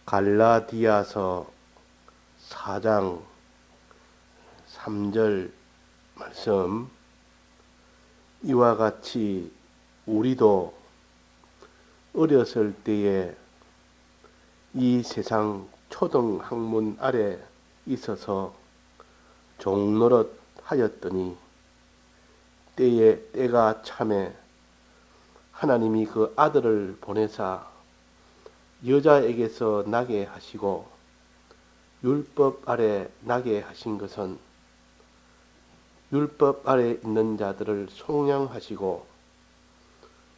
갈라디아서 4장 3절 말씀, 이와 같이 우리도 어렸을 때에 이 세상 초등 학문 아래 있어서 종노릇 하였더니 때가 참에 하나님이 그 아들을 보내사 여자에게서 나게 하시고 율법 아래 나게 하신 것은 율법 아래 있는 자들을 속량하시고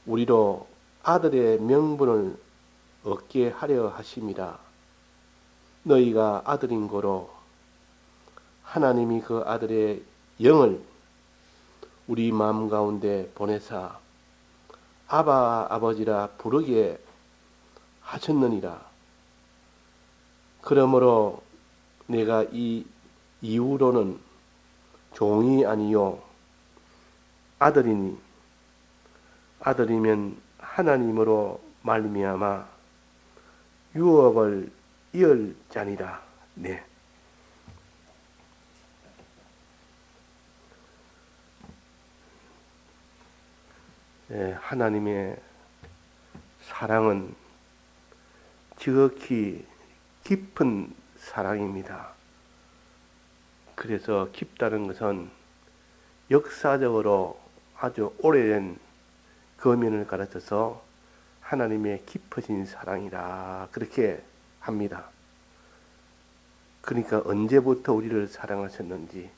우리로 아들의 명분을 얻게 하려 하심이라. 너희가 아들인 고로 하나님이 그 아들의 영을 우리 마음 가운데 보내사 아바 아버지라 부르게 하셨느니라. 그러므로 내가 이 이후로는 종이 아니요 아들이니 아들이면 하나님으로 말미암아 유업을 이을 자니라. 네. 하나님의 사랑은 지극히 깊은 사랑입니다. 그래서 깊다는 것은 역사적으로 아주 오래된 거면을 가르쳐서 하나님의 깊으신 사랑이라 그렇게 합니다. 그러니까 언제부터 우리를 사랑하셨는지,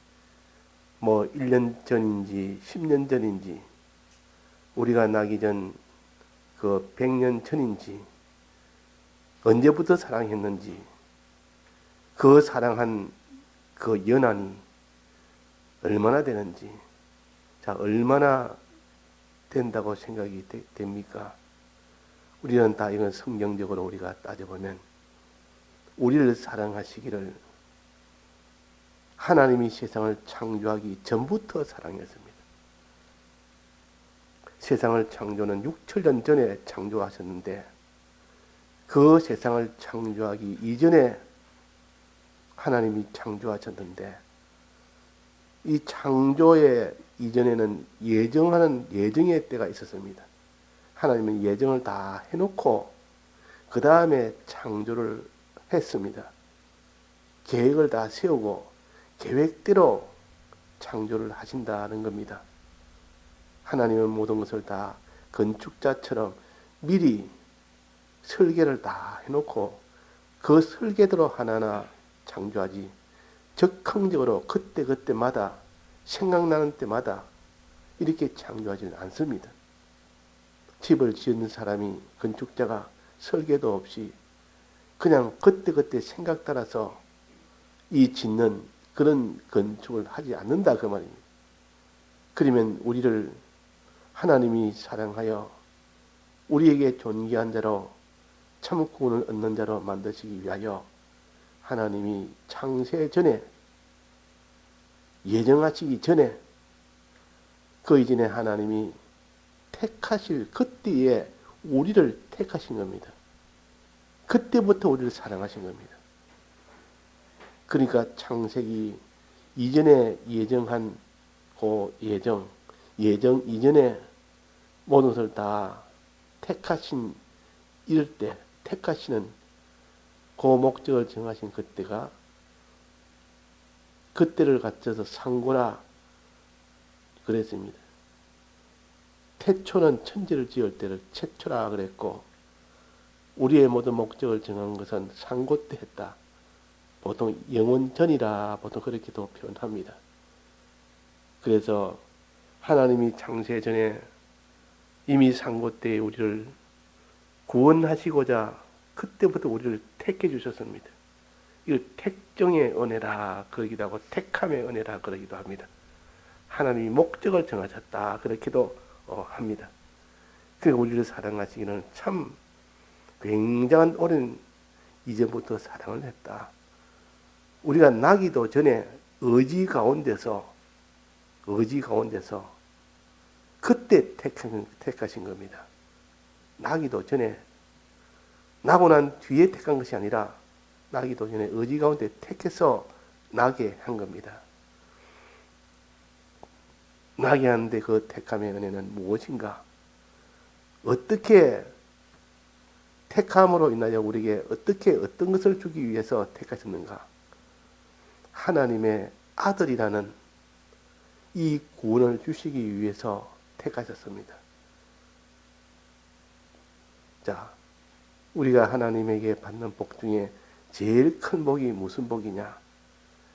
1년 전인지 10년 전인지, 우리가 나기 전 그 100년 전인지 언제부터 사랑했는지, 그 사랑한 그 연한이 얼마나 되는지, 자, 얼마나 된다고 생각이 됩니까? 우리는 다 이건 성경적으로 우리가 따져보면 우리를 사랑하시기를 하나님이 세상을 창조하기 전부터 사랑했습니다. 세상을 창조는 6천년 전에 창조하셨는데 그 세상을 창조하기 이전에 하나님이 창조하셨는데 이 창조의 이전에는 예정하는 예정의 때가 있었습니다. 하나님은 예정을 다 해놓고 그 다음에 창조를 했습니다. 계획을 다 세우고 계획대로 창조를 하신다는 겁니다. 하나님은 모든 것을 다 건축자처럼 미리 설계를 다 해놓고 그 설계대로 하나하나 창조하지 적극적으로 그때그때마다 생각나는 때마다 이렇게 창조하지는 않습니다. 집을 지은 사람이 건축자가 설계도 없이 그냥 그때그때 생각 따라서 이 짓는 그런 건축을 하지 않는다 그 말입니다. 그러면 우리를 하나님이 사랑하여 우리에게 존귀한 자로 참 구원을 얻는 자로 만드시기 위하여 하나님이 창세 전에 예정하시기 전에 그 이전에 하나님이 택하실 그때에 우리를 택하신 겁니다. 그때부터 우리를 사랑하신 겁니다. 그러니까 창세기 이전에 예정한 그 예정 이전에 모든 것을 다 택하신 이럴 때 택하시는 그 목적을 정하신 그때가 그때를 갖춰서 상고라 그랬습니다. 태초는 천지를 지을 때를 최초라 그랬고 우리의 모든 목적을 정한 것은 상고 때 했다. 보통 영원 전이라 보통 그렇게도 표현합니다. 그래서 하나님이 창세 전에 이미 상고 때에 우리를 구원하시고자 그때부터 우리를 택해 주셨습니다. 이걸 택정의 은혜라 그러기도 하고 택함의 은혜라 그러기도 합니다. 하나님이 목적을 정하셨다 그렇게도 합니다. 그러니까 우리를 사랑하시기는 참 굉장한 오랜 이전부터 사랑을 했다. 우리가 나기도 전에 의지 가운데서 그때 택하신 겁니다. 나기도 전에 나고 난 뒤에 택한 것이 아니라 나기도 전에 의지 가운데 택해서 나게 한 겁니다. 나게 하는데 그 택함의 은혜는 무엇인가? 어떻게 택함으로 인하여 우리에게 어떻게 어떤 것을 주기 위해서 택하셨는가? 하나님의 아들이라는 이 구원을 주시기 위해서 택하셨습니다. 자, 우리가 하나님에게 받는 복 중에 제일 큰 복이 무슨 복이냐?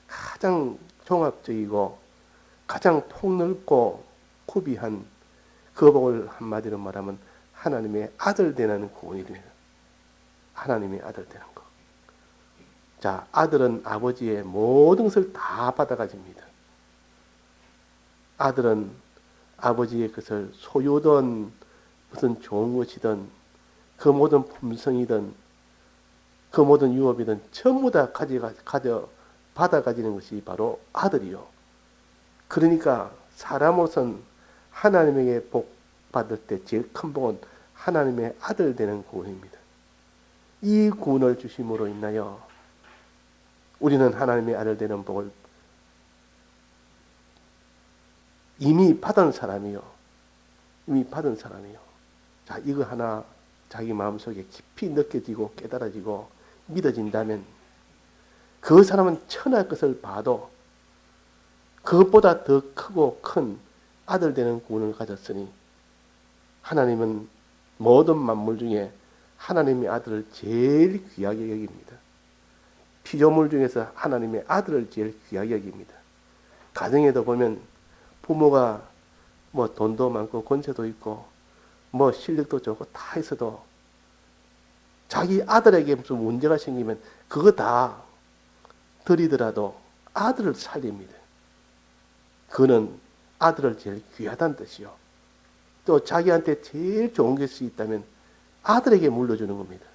가장 종합적이고 가장 폭넓고 구비한 그 복을 한마디로 말하면 하나님의 아들 되는 구원입니다. 하나님의 아들 되는 것. 자, 아들은 아버지의 모든 것을 다 받아가집니다. 아들은 아버지의 것을 소유든 무슨 좋은 것이든 그 모든 품성이든 그 모든 유업이든 전부 다 받아가지는 것이 바로 아들이요. 그러니까 사람으로선 하나님에게 복 받을 때 제일 큰 복은 하나님의 아들 되는 구원입니다. 이 구원을 주심으로 인하여 우리는 하나님의 아들 되는 복을 이미 받은 사람이요. 이미 받은 사람이요. 자, 이거 하나 자기 마음속에 깊이 느껴지고 깨달아지고 믿어진다면 그 사람은 천할 것을 봐도 그것보다 더 크고 큰 아들 되는 구원을 가졌으니 하나님은 모든 만물 중에 하나님의 아들을 제일 귀하게 여깁니다. 피조물 중에서 하나님의 아들을 제일 귀하게 여깁니다. 가정에도 보면 부모가 뭐 돈도 많고 권세도 있고 뭐 실력도 좋고 다 있어도 자기 아들에게 무슨 문제가 생기면 그거 다 드리더라도 아들을 살립니다. 그는 아들을 제일 귀하다는 뜻이요. 또 자기한테 제일 좋은 것이 있다면 아들에게 물려주는 겁니다.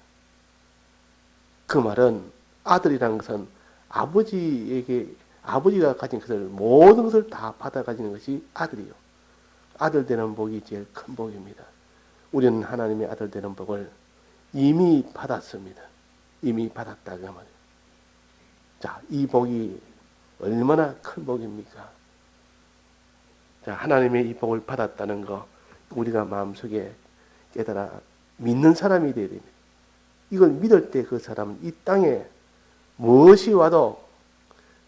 그 말은 아들이라는 것은 아버지가 가진 것을 모든 것을 다 받아 가지는 것이 아들이요. 아들 되는 복이 제일 큰 복입니다. 우리는 하나님의 아들 되는 복을 이미 받았습니다. 이미 받았다고 하면. 자, 이 복이 얼마나 큰 복입니까? 자, 하나님의 이 복을 받았다는 거 우리가 마음속에 깨달아 믿는 사람이 되어야 됩니다. 이걸 믿을 때 그 사람은 이 땅에 무엇이 와도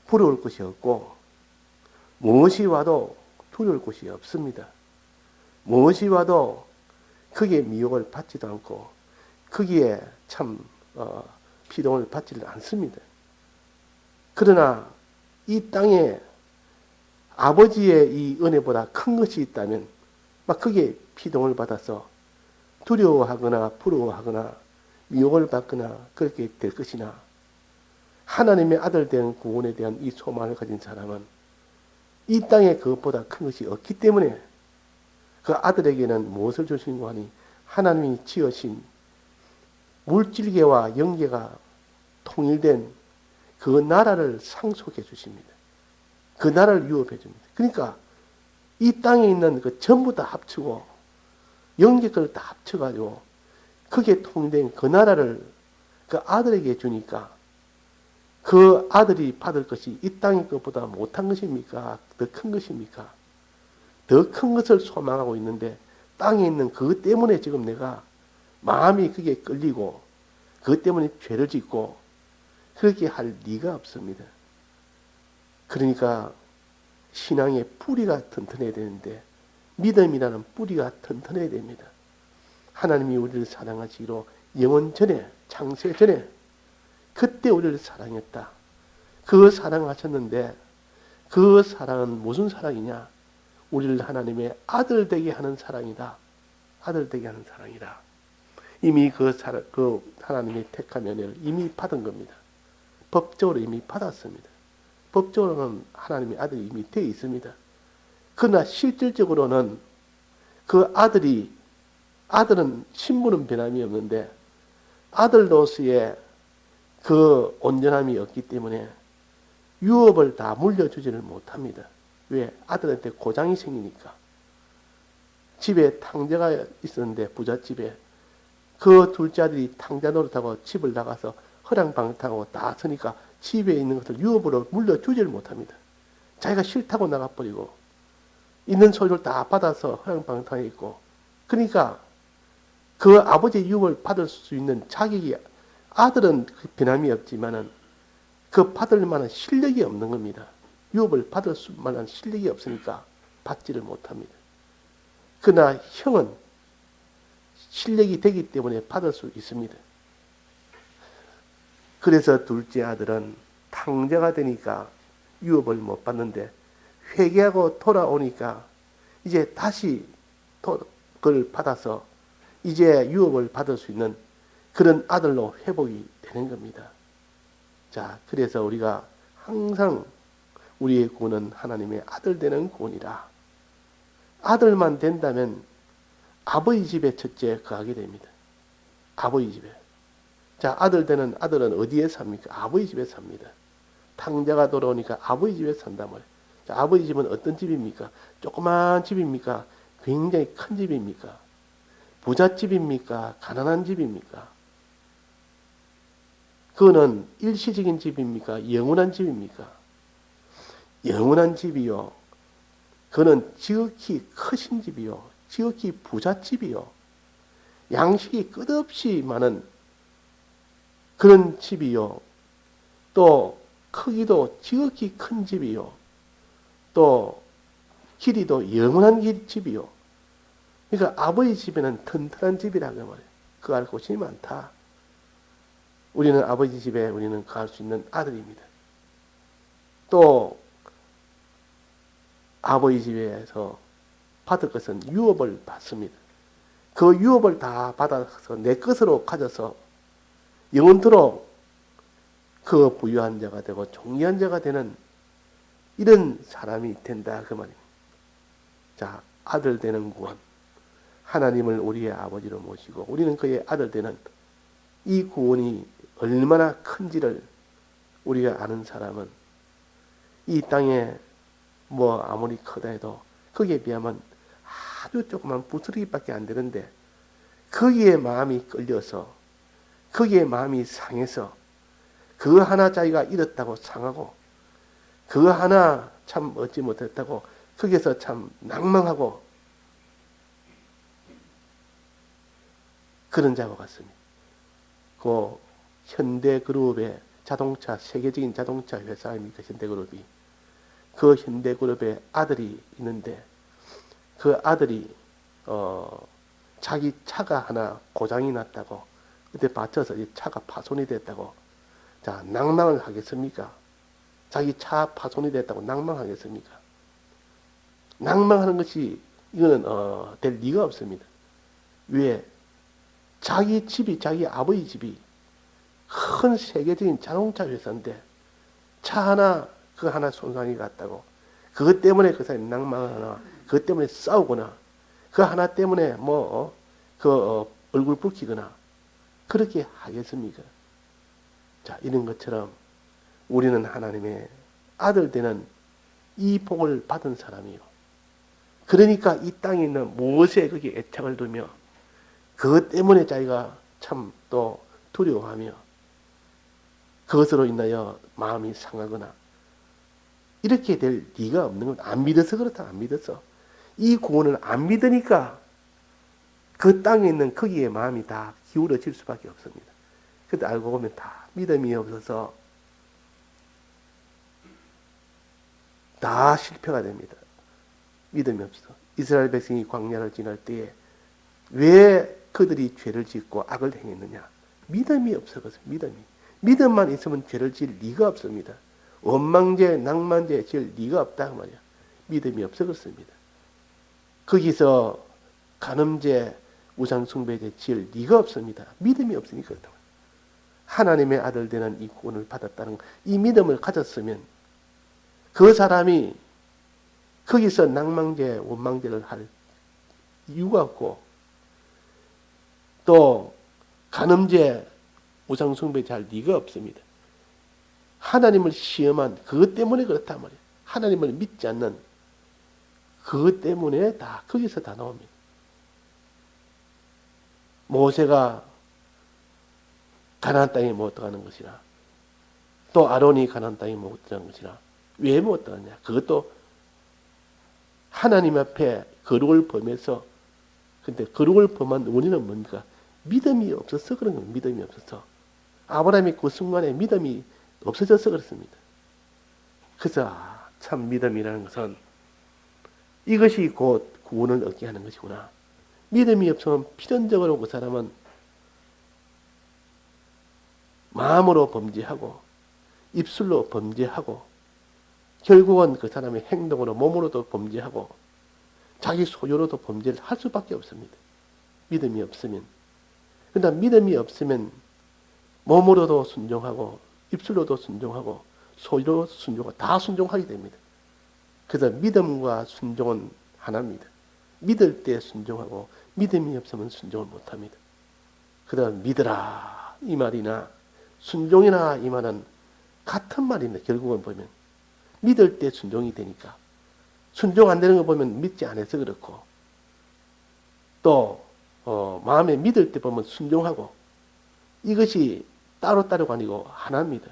부러울 것이 없고 무엇이 와도 두려울 것이 없습니다. 무엇이 와도 거기에 미혹을 받지도 않고 거기에 참 피동을 받지를 않습니다. 그러나 이 땅에 아버지의 이 은혜보다 큰 것이 있다면 막 거기에 피동을 받아서 두려워하거나 부러워하거나 미혹을 받거나 그렇게 될 것이나 하나님의 아들 된 구원에 대한 이 소망을 가진 사람은 이 땅에 그것보다 큰 것이 없기 때문에 그 아들에게는 무엇을 주신고 하니 하나님이 지으신 물질계와 영계가 통일된 그 나라를 상속해 주십니다. 그 나라를 유업해 줍니다. 그러니까 이 땅에 있는 그 전부 다 합치고 영계를 다 합쳐가지고 그게 통일된 그 나라를 그 아들에게 주니까 그 아들이 받을 것이 이 땅의 것보다 못한 것입니까? 더 큰 것입니까? 더 큰 것을 소망하고 있는데 땅에 있는 그것 때문에 지금 내가 마음이 그게 끌리고 그것 때문에 죄를 짓고 그렇게 할 리가 없습니다. 그러니까 신앙의 뿌리가 튼튼해야 되는데 믿음이라는 뿌리가 튼튼해야 됩니다. 하나님이 우리를 사랑하시기로 영원 전에 창세 전에 그때 우리를 사랑했다. 그 사랑하셨는데 그 사랑은 무슨 사랑이냐? 우리를 하나님의 아들 되게 하는 사랑이다. 아들 되게 하는 사랑이다. 이미 그 하나님의 택한 은혜를 이미 받은 겁니다. 법적으로 이미 받았습니다. 법적으로는 하나님의 아들이 이미 되어 있습니다. 그러나 실질적으로는 그 아들은 신분은 변함이 없는데 아들로서의 그 온전함이 없기 때문에 유업을 다 물려주지를 못합니다. 왜? 아들한테 고장이 생기니까. 집에 탕자가 있었는데 부잣집에 그 둘째 아들이 탕자 노릇하고 집을 나가서 허랑방탕하고 다 서니까 집에 있는 것을 유업으로 물려주지를 못합니다. 자기가 싫다고 나가버리고 있는 소유를 다 받아서 허랑방탕에 있고, 그러니까 그 아버지의 유업을 받을 수 있는 자격이, 아들은 변함이 없지만은 그 받을 만한 실력이 없는 겁니다. 유업을 받을 만한 실력이 없으니까 받지를 못합니다. 그러나 형은 실력이 되기 때문에 받을 수 있습니다. 그래서 둘째 아들은 탕자가 되니까 유업을 못 받는데, 회개하고 돌아오니까 이제 다시 그걸 받아서 이제 유업을 받을 수 있는 그런 아들로 회복이 되는 겁니다. 자, 그래서 우리가 항상 우리의 구원은 하나님의 아들 되는 구원이라. 아들만 된다면 아버지 집에 첫째 거하게 됩니다. 아버지 집에. 자, 아들 되는 아들은 어디에 삽니까? 아버지 집에 삽니다. 탕자가 돌아오니까 아버지 집에 산단 말이에요. 자, 아버지 집은 어떤 집입니까? 조그만 집입니까? 굉장히 큰 집입니까? 부잣집입니까? 가난한 집입니까? 그거는 일시적인 집입니까? 영원한 집입니까? 영원한 집이요. 그거는 지극히 크신 집이요. 지극히 부잣집이요. 양식이 끝없이 많은 그런 집이요. 또 크기도 지극히 큰 집이요. 또 길이도 영원한 집이요. 그러니까 아버지 집에는 튼튼한 집이라고 말해요. 거할 곳이 많다. 우리는 아버지 집에 우리는 거할 수 있는 아들입니다. 또 아버지 집에서 받을 것은 유업을 받습니다. 그 유업을 다 받아서 내 것으로 가져서 영원토록 그 부유한 자가 되고 존귀한 자가 되는 이런 사람이 된다 그 말입니다. 자, 아들 되는 구원. 하나님을 우리의 아버지로 모시고 우리는 그의 아들 되는 이 구원이 얼마나 큰지를 우리가 아는 사람은 이 땅에 뭐 아무리 크다 해도 거기에 비하면 아주 조그만 부스러기밖에 안 되는데, 거기에 마음이 끌려서 거기에 마음이 상해서 그거 하나 자기가 잃었다고 상하고 그거 하나 참 얻지 못했다고 거기에서 참 낭망하고 그런 자와 같습니다. 그 현대그룹의 자동차, 세계적인 자동차 회사입니까? 현대그룹이. 그 현대그룹의 아들이 있는데 그 아들이 자기 차가 하나 고장이 났다고 그때 받쳐서 이 차가 파손이 됐다고. 자, 낭망을 하겠습니까? 자기 차 파손이 됐다고 낭망하겠습니까? 낭망하는 것이 이거는 될 리가 없습니다. 왜? 자기 집이, 자기 아버지 집이 큰 세계적인 자동차 회사인데 차 하나, 그 하나 손상이 갔다고 그것 때문에 그 사람이 낭망하거나 그것 때문에 싸우거나 그 하나 때문에 얼굴 붉히거나 그렇게 하겠습니까? 자, 이런 것처럼 우리는 하나님의 아들 되는 이 복을 받은 사람이요. 그러니까 이 땅에 있는 무엇에 거기에 애착을 두며 그것 때문에 자기가 참 또 두려워하며 그것으로 인하여 마음이 상하거나 이렇게 될 리가 없는 것. 안 믿어서 그렇다. 안 믿어서. 이 구원을 안 믿으니까 그 땅에 있는 거기에 마음이 다 기울어질 수밖에 없습니다. 그때 알고 보면 다 믿음이 없어서 다 실패가 됩니다. 믿음이 없어. 이스라엘 백성이 광야를 지날 때에 왜 그들이 죄를 짓고 악을 행했느냐? 믿음이 없어. 믿음만 있으면 죄를 지을 리가 없습니다. 원망죄, 낭만죄 지을 리가 없다 그 말이야. 믿음이 없어 그렇습니다. 거기서 간음죄, 우상숭배죄 지을 리가 없습니다. 믿음이 없으니까 그렇다. 하나님의 아들 되는 이 구원을 받았다는 이 믿음을 가졌으면 그 사람이 거기서 낭망죄, 원망죄를 할 이유가 없고 또 간음죄, 우상숭배죄 할 리가 없습니다. 하나님을 시험한 그것 때문에 그렇단 말이에요. 하나님을 믿지 않는 그것 때문에 다 거기서 다 나옵니다. 모세가 가나안 땅에 못 들어가는 것이나 또 아론이 가나안 땅에 못 들어가는 것이나 왜 못 들어가냐? 그것도 하나님 앞에 거룩을 범해서 근데 거룩을 범한 원인은 뭡니까? 믿음이 없어서 그런 겁니다. 믿음이 없어서. 아브라함이 그 순간에 믿음이 없어져서 그렇습니다. 그래서 참 믿음이라는 것은 이것이 곧 구원을 얻게 하는 것이구나. 믿음이 없으면 필연적으로 그 사람은 마음으로 범죄하고 입술로 범죄하고 결국은 그 사람의 행동으로 몸으로도 범죄하고 자기 소유로도 범죄를 할 수밖에 없습니다. 믿음이 없으면. 그러나 믿음이 없으면 몸으로도 순종하고 입술로도 순종하고 소유로도 순종하고 다 순종하게 됩니다. 그래서 믿음과 순종은 하나입니다. 믿을 때 순종하고 믿음이 없으면 순종을 못합니다. 그래서 믿으라 이 말이나 순종이나 이 말은 같은 말입니다. 결국은 보면 믿을 때 순종이 되니까 순종 안 되는 거 보면 믿지 않아서 그렇고 또 마음에 믿을 때 보면 순종하고 이것이 따로따로가 아니고 하나입니다.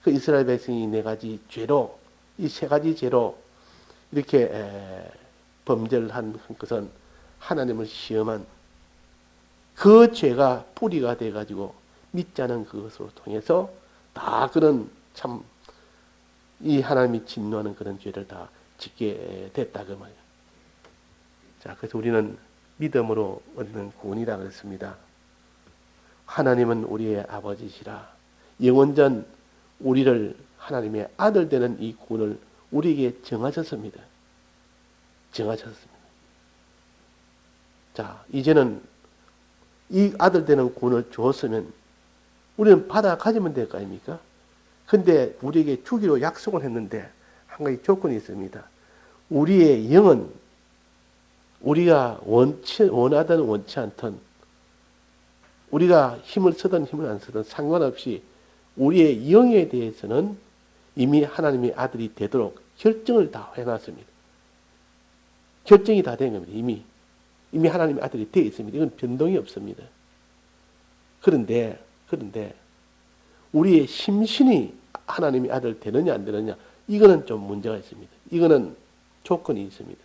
그 이스라엘 백성이 네 가지 죄로 이 세 가지 죄로 이렇게 범죄를 한 것은 하나님을 시험한 그 죄가 뿌리가 돼가지고 믿지 않은 그것으로 통해서 다 그런 참 이 하나님이 진노하는 그런 죄를 다 짓게 됐다 그 말이에요. 자, 그래서 우리는 믿음으로 얻는 구원이라 그랬습니다. 하나님은 우리의 아버지시라. 영원전 우리를 하나님의 아들 되는 이 구원을 우리에게 정하셨습니다. 정하셨습니다. 자, 이제는 이 아들 되는 구원을 주었으면 우리는 받아 가지면 될 거 아닙니까? 근데 우리에게 주기로 약속을 했는데 한 가지 조건이 있습니다. 우리의 영은 우리가 원하든 원치 않든 우리가 힘을 쓰든 힘을 안 쓰든 상관없이 우리의 영에 대해서는 이미 하나님의 아들이 되도록 결정을 다 해놨습니다. 결정이 다 된 겁니다. 이미 하나님의 아들이 되어 있습니다. 이건 변동이 없습니다. 그런데 우리의 심신이 하나님의 아들 되느냐 안 되느냐 이거는 좀 문제가 있습니다. 이거는 조건이 있습니다.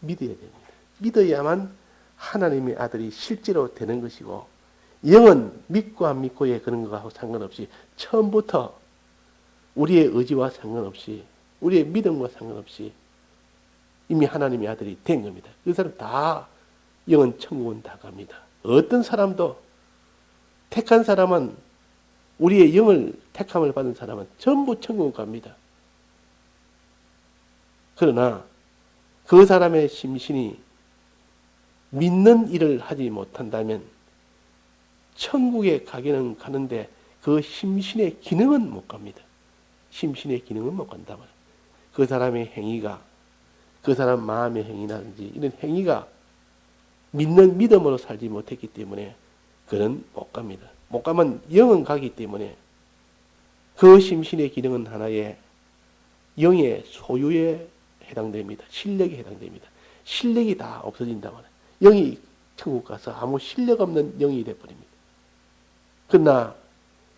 믿어야 됩니다. 믿어야만 하나님의 아들이 실제로 되는 것이고 영은 믿고 안 믿고의 그런 것하고 상관없이 처음부터 우리의 의지와 상관없이 우리의 믿음과 상관없이 이미 하나님의 아들이 된 겁니다. 그 사람 다 영은 천국은 다 갑니다. 어떤 사람도 택한 사람은 우리의 영을 택함을 받은 사람은 전부 천국 갑니다. 그러나 그 사람의 심신이 믿는 일을 하지 못한다면 천국에 가기는 가는데 그 심신의 기능은 못 갑니다. 심신의 기능은 못 간다면 그 사람의 행위가 그 사람 마음의 행위라든지 이런 행위가 믿는 믿음으로 살지 못했기 때문에 그는 못 갑니다. 못 가면 영은 가기 때문에 그 심신의 기능은 하나의 영의 소유에 해당됩니다. 실력에 해당됩니다. 실력이 다 없어진다 말이에요. 영이 천국 가서 아무 실력 없는 영이 되어버립니다. 그러나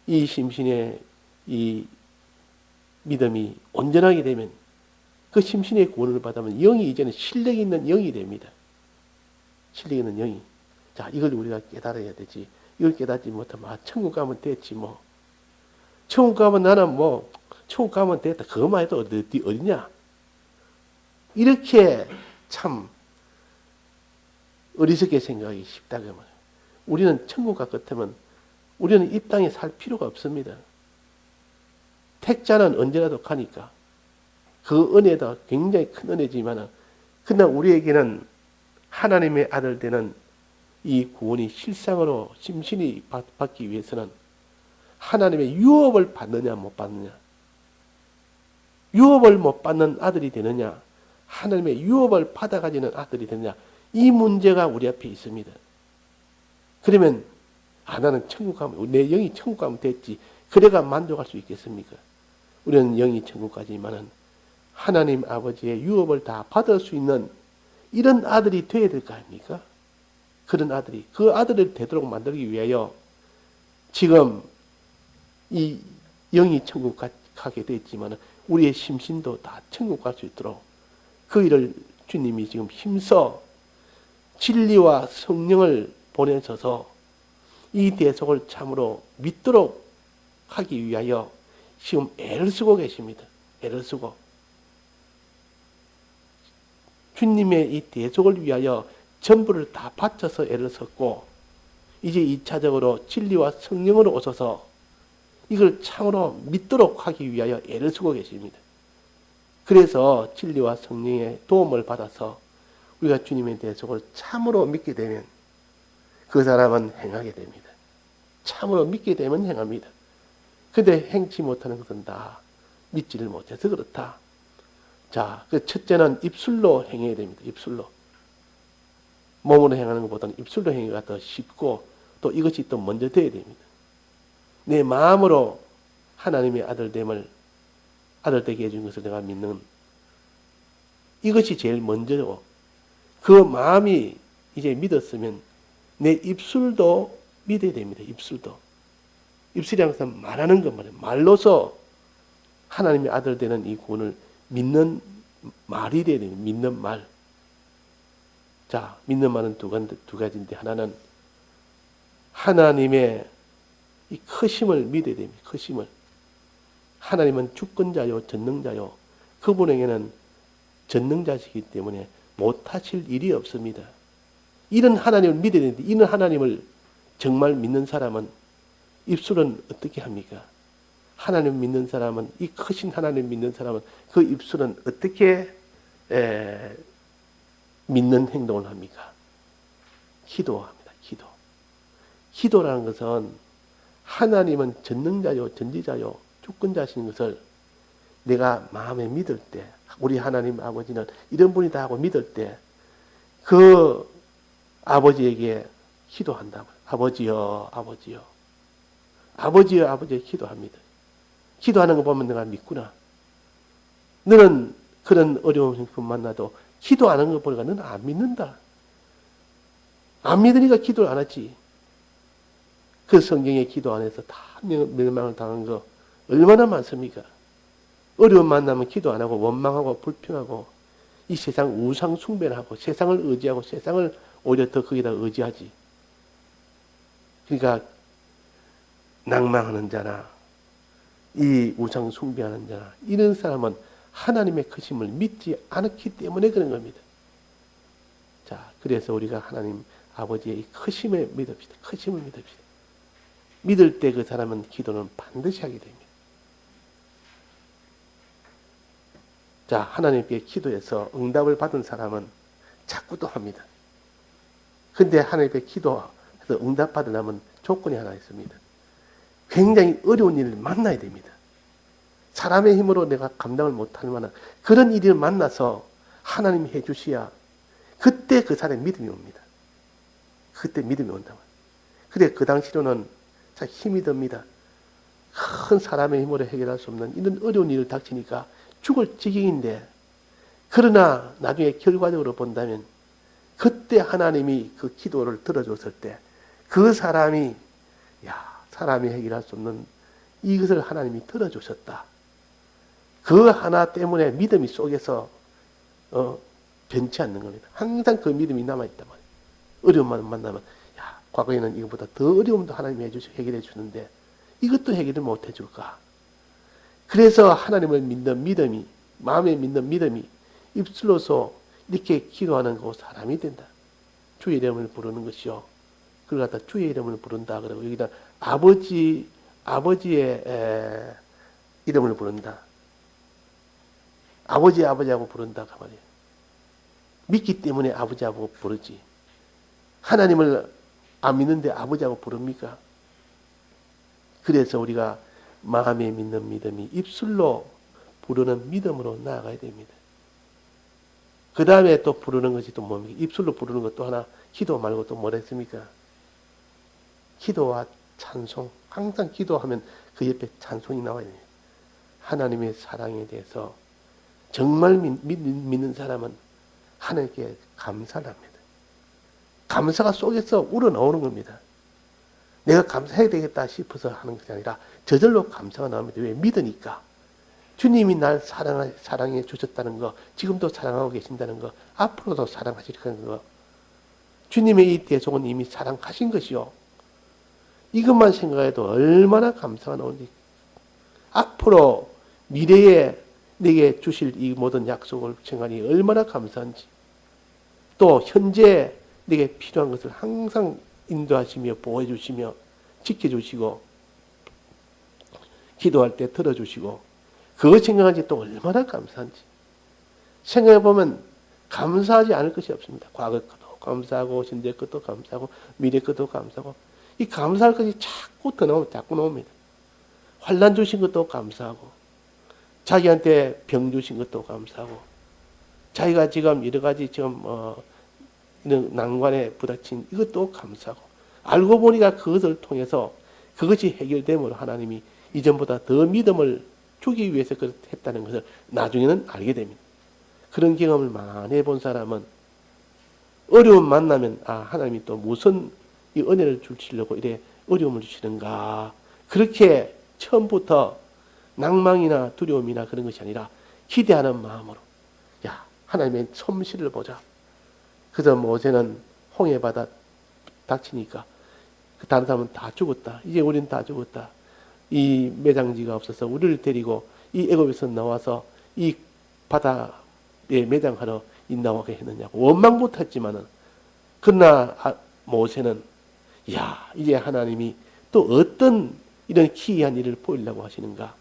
이 심신의 이 믿음이 온전하게 되면 그 심신의 구원을 받으면 영이 이제는 실력 있는 영이 됩니다. 실력 있는 영이. 자, 이걸 우리가 깨달아야 되지. 이걸 깨닫지 못하면 천국 가면 됐지 뭐. 천국 가면 나는 뭐 천국 가면 됐다. 그것만 해도 어디냐. 이렇게 참 어리석게 생각하기 쉽다 그 말이에요. 우리는 천국과 같으면 우리는 이 땅에 살 필요가 없습니다. 택자는 언제라도 가니까 그 은혜도 굉장히 큰 은혜지만 그러나 우리에게는 하나님의 아들 되는 이 구원이 실상으로 심신이 받기 위해서는 하나님의 유업을 받느냐 못 받느냐, 유업을 못 받는 아들이 되느냐, 하나님의 유업을 받아가지는 아들이 되느냐, 이 문제가 우리 앞에 있습니다. 그러면 나는 천국 가면 내 영이 천국 가면 됐지 그래가 만족할 수 있겠습니까? 우리는 영이 천국 가지만은 하나님 아버지의 유업을 다 받을 수 있는 이런 아들이 되어야 될 거 아닙니까? 그런 아들이 그 아들을 되도록 만들기 위하여 지금 이 영이 천국 가게 되었지만 우리의 심신도 다 천국 갈 수 있도록 그 일을 주님이 지금 힘써 진리와 성령을 보내셔서 이 대속을 참으로 믿도록 하기 위하여 지금 애를 쓰고 계십니다. 애를 쓰고 주님의 이 대속을 위하여 전부를 다 바쳐서 애를 썼고 이제 2차적으로 진리와 성령으로 오셔서 이걸 참으로 믿도록 하기 위하여 애를 쓰고 계십니다. 그래서 진리와 성령의 도움을 받아서 우리가 주님의 대속을 참으로 믿게 되면 그 사람은 행하게 됩니다. 참으로 믿게 되면 행합니다. 근데 행치 못하는 것은 다 믿지를 못해서 그렇다. 자, 그 첫째는 입술로 행해야 됩니다. 입술로. 몸으로 행하는 것보다는 입술로 행위가 더 쉽고 또 이것이 또 먼저 돼야 됩니다. 내 마음으로 하나님의 아들됨을 아들 되게 해준 것을 내가 믿는 이것이 제일 먼저고 그 마음이 이제 믿었으면 내 입술도 믿어야 됩니다. 입술도. 입술이 항상 말하는 것 말이에요. 말로서 하나님의 아들 되는 이 구원을 믿는 말이 돼야 됩니다. 믿는 말. 자, 믿는 말은 두 가지인데 하나는 하나님의 이 크심을 믿어야 됩니다. 크심을. 하나님은 주권자요, 전능자요. 그분에게는 전능자시기 때문에 못하실 일이 없습니다. 이런 하나님을 믿어야 되는데 이런 하나님을 정말 믿는 사람은 입술은 어떻게 합니까? 하나님 믿는 사람은 이 크신 하나님 믿는 사람은 그 입술은 어떻게 믿는 행동을 합니까? 기도합니다. 기도. 기도라는 것은 하나님은 전능자요, 전지자요, 주권자신 것을 내가 마음에 믿을 때, 우리 하나님 아버지는 이런 분이다 하고 믿을 때, 그 아버지에게 기도한다고. 아버지여, 아버지여. 아버지여, 아버지여 기도합니다. 기도하는 거 보면 내가 믿구나. 너는 그런 어려운 형편 만나도 기도하는 거 보니까 너는 안 믿는다. 안 믿으니까 기도를 안 하지. 그 성경의 기도 안에서 다 멸망을 당한 거 얼마나 많습니까? 어려운 만나면 기도 안 하고 원망하고 불평하고 이 세상 우상 숭배를 하고 세상을 의지하고 세상을 오히려 더 거기다 의지하지. 그러니까 낭망하는 자나 이 우상 숭배하는 자나 이런 사람은 하나님의 크심을 믿지 않았기 때문에 그런 겁니다. 자, 그래서 우리가 하나님 아버지의 이 크심을 믿읍시다. 크심을 믿읍시다. 믿을 때 그 사람은 기도는 반드시 하게 됩니다. 자, 하나님께 기도해서 응답을 받은 사람은 자꾸 또 합니다. 근데 하나님께 기도해서 응답 받으려면 조건이 하나 있습니다. 굉장히 어려운 일을 만나야 됩니다. 사람의 힘으로 내가 감당을 못할 만한 그런 일을 만나서 하나님이 해주셔야 그때 그 사람의 믿음이 옵니다. 그때 믿음이 온다. 근데 그 당시로는 참 힘이 듭니다. 큰 사람의 힘으로 해결할 수 없는 이런 어려운 일을 닥치니까 죽을 지경인데 그러나 나중에 결과적으로 본다면 그때 하나님이 그 기도를 들어줬을 때 그 사람이 사람이 해결할 수 없는 이것을 하나님이 들어주셨다. 그 하나 때문에 믿음이 속에서 변치 않는 겁니다. 항상 그 믿음이 남아있단 말이에요. 어려움만 만나면 과거에는 이것보다 더 어려움도 하나님이 해결해 주는데 이것도 해결을 못 해줄까. 그래서 하나님을 믿는 믿음이 마음에 믿는 믿음이 입술로서 이렇게 기도하는 거 사람이 된다. 주의 이름을 부르는 것이요. 그걸 갖다 주의 이름을 부른다. 그러고 여기다 아버지의 이름을 부른다. 아버지하고 부른다. 그 말이에요. 믿기 때문에 아버지하고 부르지. 하나님을 안 믿는데 아버지하고 부릅니까? 그래서 우리가 마음에 믿는 믿음이 입술로 부르는 믿음으로 나아가야 됩니다. 그 다음에 또 부르는 것이 또 뭡니까? 입술로 부르는 것도 하나, 기도 말고 또 뭐라 했습니까? 기도와 찬송. 항상 기도하면 그 옆에 찬송이 나와야 됩니다. 하나님의 사랑에 대해서 정말 믿는 사람은 하나님께 감사를 합니다. 감사가 속에서 우러나오는 겁니다. 내가 감사해야 되겠다 싶어서 하는 것이 아니라 저절로 감사가 나옵니다. 왜? 믿으니까. 주님이 날 사랑해 주셨다는 거, 지금도 사랑하고 계신다는 거, 앞으로도 사랑하시는 거, 주님의 이 대속은 이미 사랑하신 것이요. 이것만 생각해도 얼마나 감사가 나오는지, 앞으로 미래에 내게 주실 이 모든 약속을 생각하니 얼마나 감사한지, 또 현재 내게 필요한 것을 항상 인도하시며 보호해 주시며 지켜주시고 기도할 때 들어주시고, 그거 생각하지 또 얼마나 감사한지 생각해보면 감사하지 않을 것이 없습니다. 과거 것도 감사하고 현재 것도 감사하고 미래 것도 감사하고, 이 감사할 것이 자꾸 나옵니다. 환난 주신 것도 감사하고, 자기한테 병 주신 것도 감사하고, 자기가 지금 여러 가지 지금 이런 난관에 부닥친 이것도 감사하고, 알고 보니까 그것을 통해서 그것이 해결됨으로 하나님이 이전보다 더 믿음을 주기 위해서 그렇게 했다는 것을 나중에는 알게 됩니다. 그런 경험을 많이 해본 사람은 어려움 만나면 하나님이 또 무슨 이 은혜를 주시려고 이래 어려움을 주시는가, 그렇게 처음부터 낭망이나 두려움이나 그런 것이 아니라 기대하는 마음으로, 하나님의 솜씨를 보자. 그래서 모세는 홍해 바다 닥치니까 다른 사람은 다 죽었다. 이제 우리는 다 죽었다. 이 매장지가 없어서 우리를 데리고 이 애굽에서 나와서 이 바다에 매장하러 나오게 했느냐고 원망 못했지만은, 그러나 모세는 이제 하나님이 또 어떤 이런 기이한 일을 보이려고 하시는가,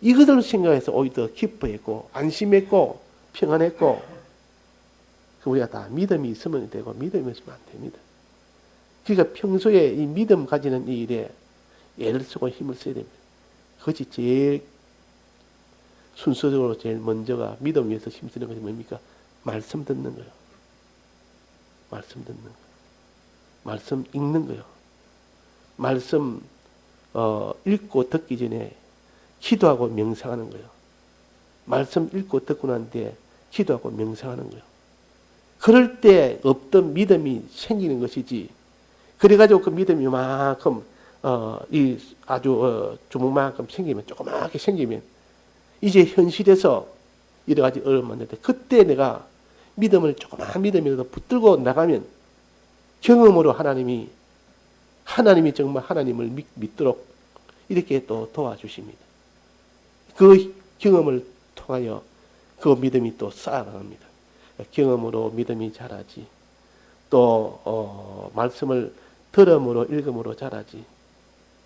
이것을 생각해서 오히려 더 기뻐했고 안심했고 평안했고, 우리가 다 믿음이 있으면 되고 믿음이 없으면 안 됩니다. 그러니까 평소에 이 믿음 가지는 이 일에 애를 쓰고 힘을 써야 됩니다. 그것이 제일 순서적으로 제일 먼저가 믿음 위해서 힘쓰는 것이 뭡니까? 말씀 듣는 거예요. 말씀 듣는 거예요. 말씀 읽는 거예요. 말씀 읽고 듣기 전에 기도하고 명상하는 거예요. 말씀 읽고 듣고 난 뒤에 기도하고 명상하는 거예요. 그럴 때 없던 믿음이 생기는 것이지, 그래가지고 그 믿음이 만큼 아주 주먹만큼 생기면, 조그맣게 생기면 이제 현실에서 여러 가지 어려움 만날 때, 그때 내가 믿음을 조그마한 믿음이라도 붙들고 나가면 경험으로 하나님이 정말 하나님을 믿도록 이렇게 또 도와주십니다. 그 경험을 통하여 그 믿음이 또 쌓아갑니다. 경험으로 믿음이 자라지, 또 말씀을 들음으로 읽음으로 자라지,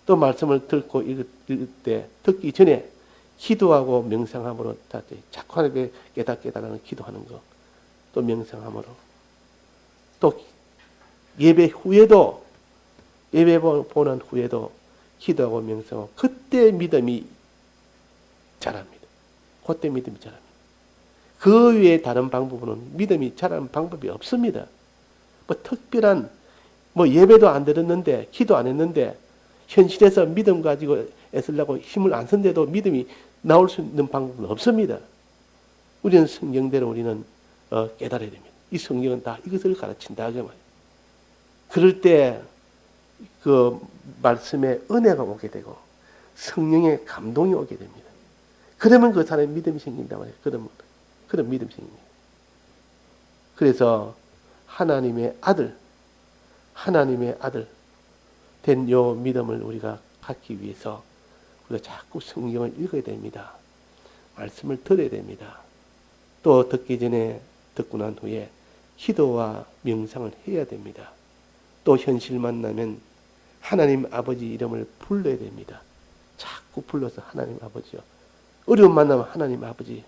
또 말씀을 듣고 읽을 때 듣기 전에 기도하고 명상함으로 자꾸 하나님께 깨달아는 기도하는 것, 또 명상함으로, 또 예배 후에도, 예배 보는 후에도 기도하고 명상하고, 그때 믿음이 자랍니다. 그때 믿음이 자랍니다. 그 외에 다른 방법으로는 믿음이 자라는 방법이 없습니다. 특별한 예배도 안 드렸는데, 기도 안 했는데, 현실에서 믿음 가지고 애쓰려고 힘을 안 쓴데도 믿음이 나올 수 있는 방법은 없습니다. 우리는 성경대로 우리는 깨달아야 됩니다. 이 성경은 다 이것을 가르친다. 그럴 때 그 말씀에 은혜가 오게 되고 성령의 감동이 오게 됩니다. 그러면 그 사람의 믿음이 생긴단 말이에요. 그런 믿음이 생깁니다. 그래서 하나님의 아들 된 요 믿음을 우리가 갖기 위해서 우리가 자꾸 성경을 읽어야 됩니다. 말씀을 들어야 됩니다. 또 듣기 전에, 듣고 난 후에 기도와 명상을 해야 됩니다. 또 현실 만나면 하나님 아버지 이름을 불러야 됩니다. 자꾸 불러서 하나님 아버지요. 어려움 만나면 하나님 아버지,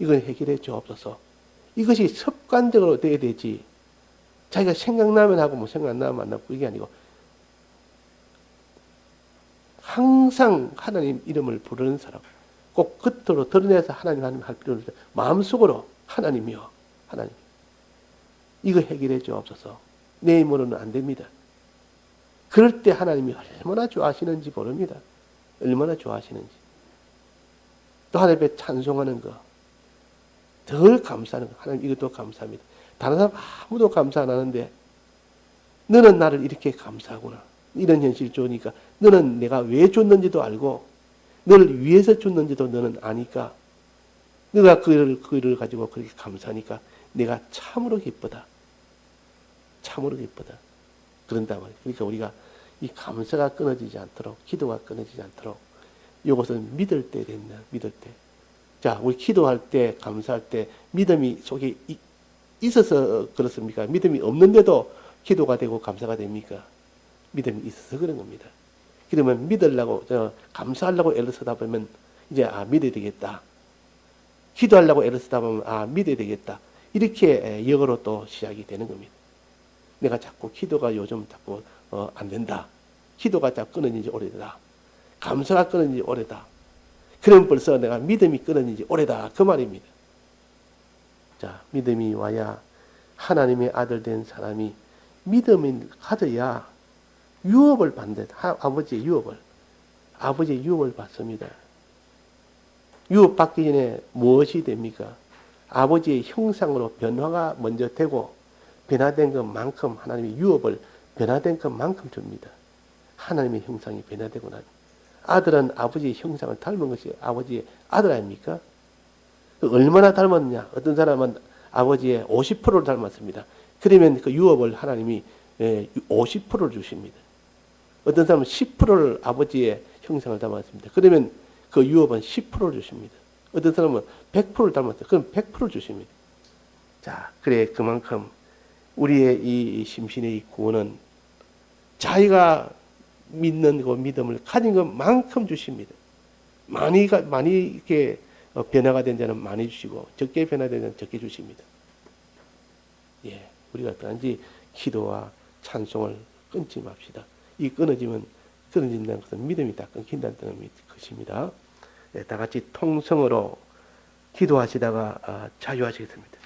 이걸 해결해 주옵소서. 이것이 습관적으로 돼야 되지, 자기가 생각나면 하고 생각 안 나면 안 하고 이게 아니고, 항상 하나님 이름을 부르는 사람, 꼭 겉으로 드러내서 하나님 할 필요는 없어요. 마음속으로 하나님이요, 하나님, 이거 해결해 주옵소서. 내 힘으로는 안 됩니다. 그럴 때 하나님이 얼마나 좋아하시는지 모릅니다. 얼마나 좋아하시는지. 또 하나님 앞에 찬송하는 거, 덜 감사하는 거, 하나님 이것도 감사합니다. 다른 사람 아무도 감사 안 하는데 너는 나를 이렇게 감사하구나. 이런 현실이 좋으니까 너는 내가 왜 줬는지도 알고 너를 위해서 줬는지도 너는 아니까 너가 그를 가지고 그렇게 감사하니까 내가 참으로 기쁘다. 참으로 기쁘다. 그런다 말이에요. 그러니까 우리가 이 감사가 끊어지지 않도록, 기도가 끊어지지 않도록 이것은 믿을 때 된다. 믿을 때. 자, 우리 기도할 때, 감사할 때 믿음이 속에 있어서 그렇습니까? 믿음이 없는데도 기도가 되고 감사가 됩니까? 믿음이 있어서 그런 겁니다. 그러면 믿으려고, 감사하려고 애를 쓰다 보면 이제 믿어야 되겠다. 기도하려고 애를 쓰다 보면 믿어야 되겠다. 이렇게 역으로 또 시작이 되는 겁니다. 내가 자꾸 기도가 요즘 자꾸 안 된다. 기도가 자꾸 끊어진 지 오래다. 감사가 끊어진 지 오래다. 그럼 벌써 내가 믿음이 끊어진 지 오래다. 그 말입니다. 자, 믿음이 와야 하나님의 아들 된 사람이 믿음을 가져야 유업을 받는다. 아버지의 유업을. 아버지의 유업을 받습니다. 유업 받기 전에 무엇이 됩니까? 아버지의 형상으로 변화가 먼저 되고 변화된 것만큼 하나님의 유업을 변화된 것만큼 줍니다. 하나님의 형상이 변화되고 나니 아들은 아버지의 형상을 닮은 것이 아버지의 아들 아닙니까? 얼마나 닮았느냐? 어떤 사람은 아버지의 50%를 닮았습니다. 그러면 그 유업을 하나님이 50%를 주십니다. 어떤 사람은 10%를 아버지의 형상을 닮았습니다. 그러면 그 유업은 10%를 주십니다. 어떤 사람은 100%를 닮았어요. 그럼 100%를 주십니다. 자, 그래 그만큼 우리의 이 심신의 이 구원은 자기가 믿는 그 믿음을 가진 것만큼 주십니다. 많이 이렇게 변화가 된 자는 많이 주시고 적게 변화된 자는 적게 주십니다. 예, 우리가 단지 기도와 찬송을 끊지 맙시다. 이 끊어진다는 것은 믿음이 다 끊긴다는 것입니다. 예, 다 같이 통성으로 기도하시다가 자유하시겠습니다.